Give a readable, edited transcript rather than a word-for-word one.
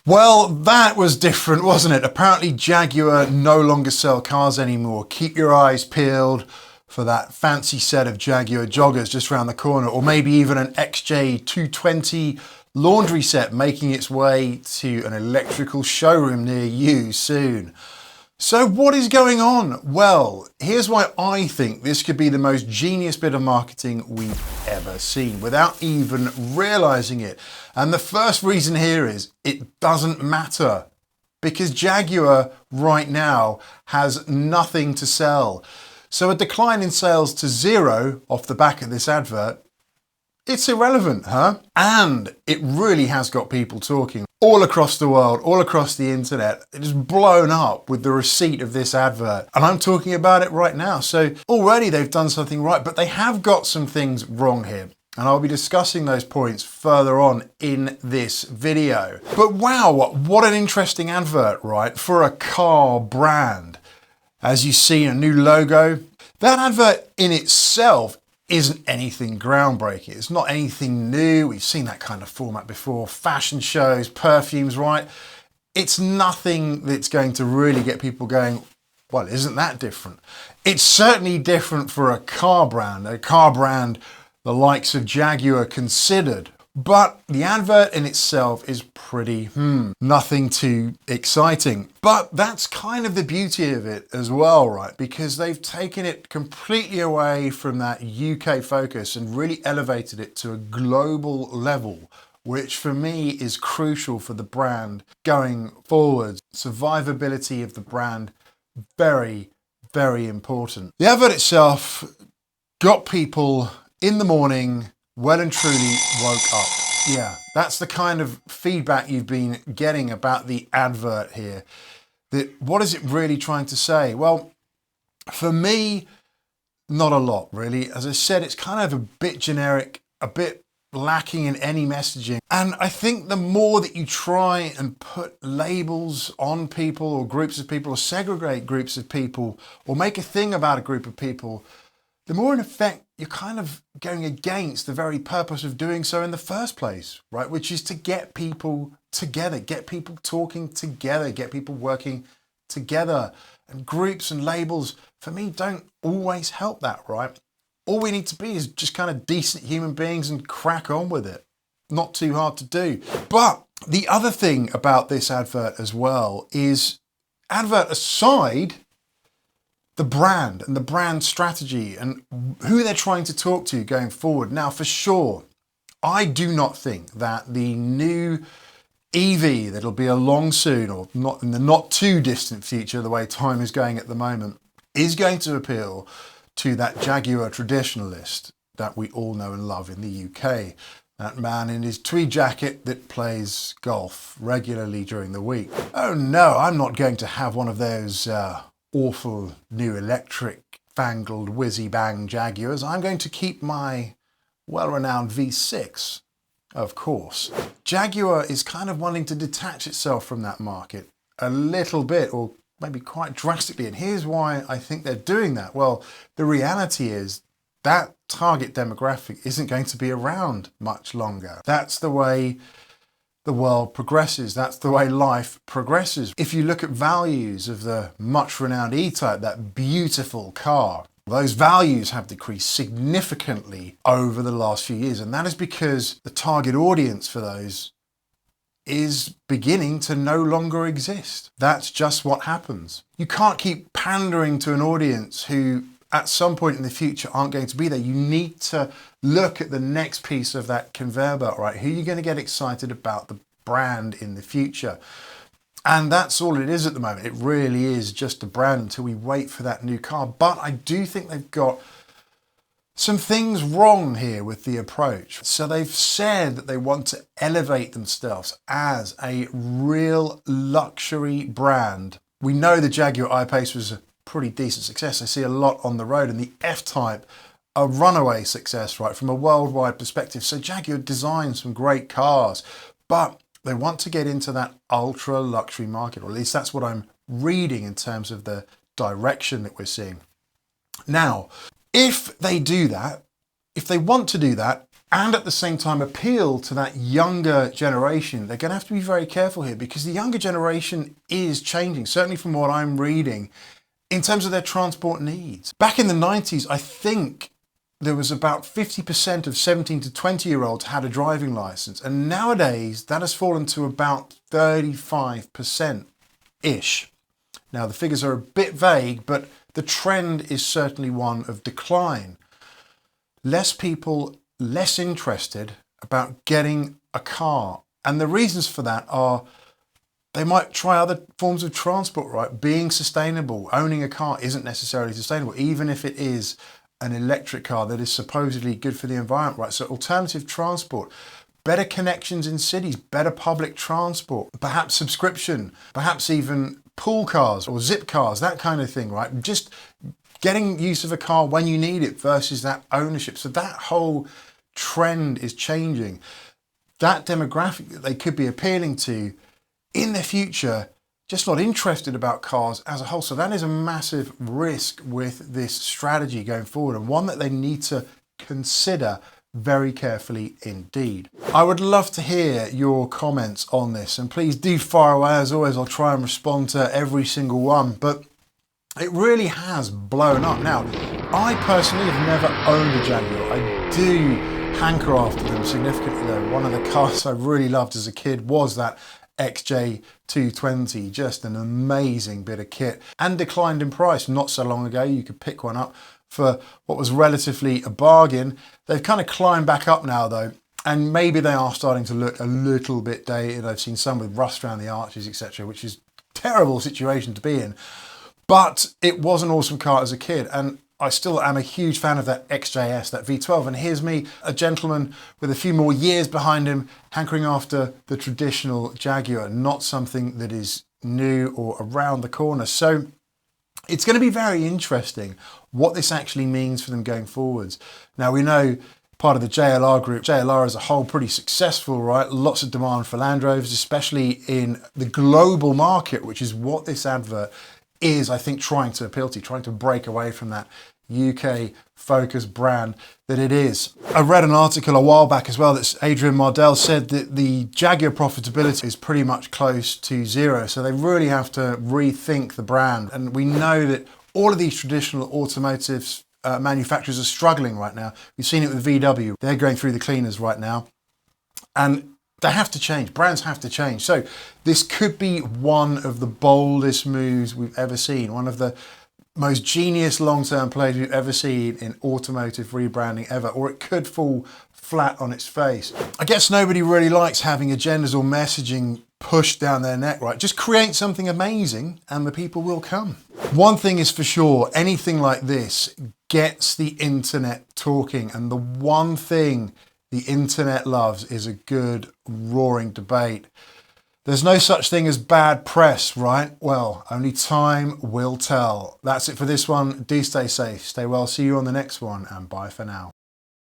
Well, that was different, wasn't it? Apparently Jaguar no longer sell cars anymore. Keep your eyes peeled for that fancy set of Jaguar joggers just around the corner, or maybe even an XJ220 laundry set making its way to an electrical showroom near you soon. So what is going on? Well, here's why I think this could be the most genius bit of marketing we've ever seen without even realizing it. And the first reason here is it doesn't matter, because Jaguar right now has nothing to sell. So a decline in sales to zero off the back of this advert, it's irrelevant, huh? And it really has got people talking all across the world, all across the internet. It is blown up with the receipt of this advert. And I'm talking about it right now. So already they've done something right, but they have got some things wrong here. And I'll be discussing those points further on in this video. But wow, what an interesting advert, right? For a car brand. As you see, a new logo. That advert in itself isn't anything groundbreaking. It's not anything new. We've seen that kind of format before. Fashion shows, perfumes, right? It's nothing that's going to really get people going, well, isn't that different? It's certainly different for a car brand the likes of Jaguar considered. But the advert in itself is pretty, nothing too exciting. But that's kind of the beauty of it as well, right? Because they've taken it completely away from that UK focus and really elevated it to a global level, which for me is crucial for the brand going forward. Survivability of the brand, very, very important. The advert itself got people in the morning well and truly woke up. Yeah, that's the kind of feedback you've been getting about the advert here. What is it really trying to say? Well, for me, not a lot really. As I said, it's kind of a bit generic, a bit lacking in any messaging. And I think the more that you try and put labels on people or groups of people or segregate groups of people or make a thing about a group of people, the more in effect you're kind of going against the very purpose of doing so in the first place, right? Which is to get people together, get people talking together, get people working together. And groups and labels, for me, don't always help that, right? All we need to be is just kind of decent human beings and crack on with it. Not too hard to do. But the other thing about this advert as well is, advert aside, the brand and the brand strategy and who they're trying to talk to going forward. Now, for sure, I do not think that the new EV that'll be along soon, or not in the not too distant future, the way time is going at the moment, is going to appeal to that Jaguar traditionalist that we all know and love in the UK. That man in his tweed jacket that plays golf regularly during the week. Oh no, I'm not going to have one of those awful new electric fangled whizzy bang Jaguars. I'm going to keep my well-renowned V6, of course. Jaguar is kind of wanting to detach itself from that market a little bit, or maybe quite drastically. And here's why I think they're doing that. Well, the reality is that target demographic isn't going to be around much longer. That's the way the world progresses. That's the way life progresses. If you look at values of the much renowned E-Type, that beautiful car, those values have decreased significantly over the last few years. And that is because the target audience for those is beginning to no longer exist. That's just what happens. You can't keep pandering to an audience who at some point in the future aren't going to be there. You need to look at the next piece of that conveyor belt, right? Who are you going to get excited about the brand in the future? And that's all it is at the moment. It really is just a brand until we wait for that new car. But I do think they've got some things wrong here with the approach. So they've said that they want to elevate themselves as a real luxury brand. We know the Jaguar I-Pace was a pretty decent success. I see a lot on the road, and the F-Type, a runaway success, right, from a worldwide perspective. So Jaguar designs some great cars, but they want to get into that ultra luxury market, or at least that's what I'm reading in terms of the direction that we're seeing. Now, If they do that, if they want to do that, and at the same time appeal to that younger generation, they're going to have to be very careful here, because the younger generation is changing, certainly from what I'm reading, in terms of their transport needs. Back in the 90s, I think there was about 50% of 17 to 20-year-olds had a driving license. And nowadays, that has fallen to about 35%-ish. Now, the figures are a bit vague, but the trend is certainly one of decline. Less people, less interested about getting a car. And the reasons for that are they might try other forms of transport, right? Being sustainable, owning a car isn't necessarily sustainable, even if it is an electric car that is supposedly good for the environment, right? So alternative transport, better connections in cities, better public transport, perhaps subscription, perhaps even pool cars or zip cars, that kind of thing, right? Just getting use of a car when you need it versus that ownership. So that whole trend is changing. That demographic that they could be appealing to in the future, just not interested about cars as a whole. So that is a massive risk with this strategy going forward, and one that they need to consider very carefully indeed. I would love to hear your comments on this, and please do fire away. As always, I'll try and respond to every single one, but it really has blown up. Now, I personally have never owned a Jaguar. I do hanker after them significantly though. One of the cars I really loved as a kid was that XJ220, just an amazing bit of kit, and declined in price not so long ago. You could pick one up for what was relatively a bargain. They've kind of climbed back up now though, and maybe they are starting to look a little bit dated. I've seen some with rust around the arches, etc., which is a terrible situation to be in. But it was an awesome car as a kid, and I still am a huge fan of that XJS, that V12. And here's me, a gentleman with a few more years behind him, hankering after the traditional Jaguar, not something that is new or around the corner. So it's going to be very interesting what this actually means for them going forwards. Now, we know part of the JLR group, JLR as a whole, pretty successful, right? Lots of demand for Land Rovers, especially in the global market, which is what this advert is, I think, trying to appeal to, trying to break away from that UK focused brand that it is. I read an article a while back as well that Adrian Mardell said that the Jaguar profitability is pretty much close to zero. So they really have to rethink the brand. And we know that all of these traditional automotive manufacturers are struggling right now. We've seen it with VW. They're going through the cleaners right now. And they have to change. Brands have to change. So this could be one of the boldest moves we've ever seen. One of the most genius long-term plays we've ever seen in automotive rebranding ever. Or it could fall flat on its face. I guess nobody really likes having agendas or messaging pushed down their neck, right? Just create something amazing and the people will come. One thing is for sure, anything like this gets the internet talking. And the one thing the internet loves is a good roaring debate. There's no such thing as bad press, right? Well, only time will tell. That's it for this one. Do stay safe, stay well. See you on the next one, and bye for now.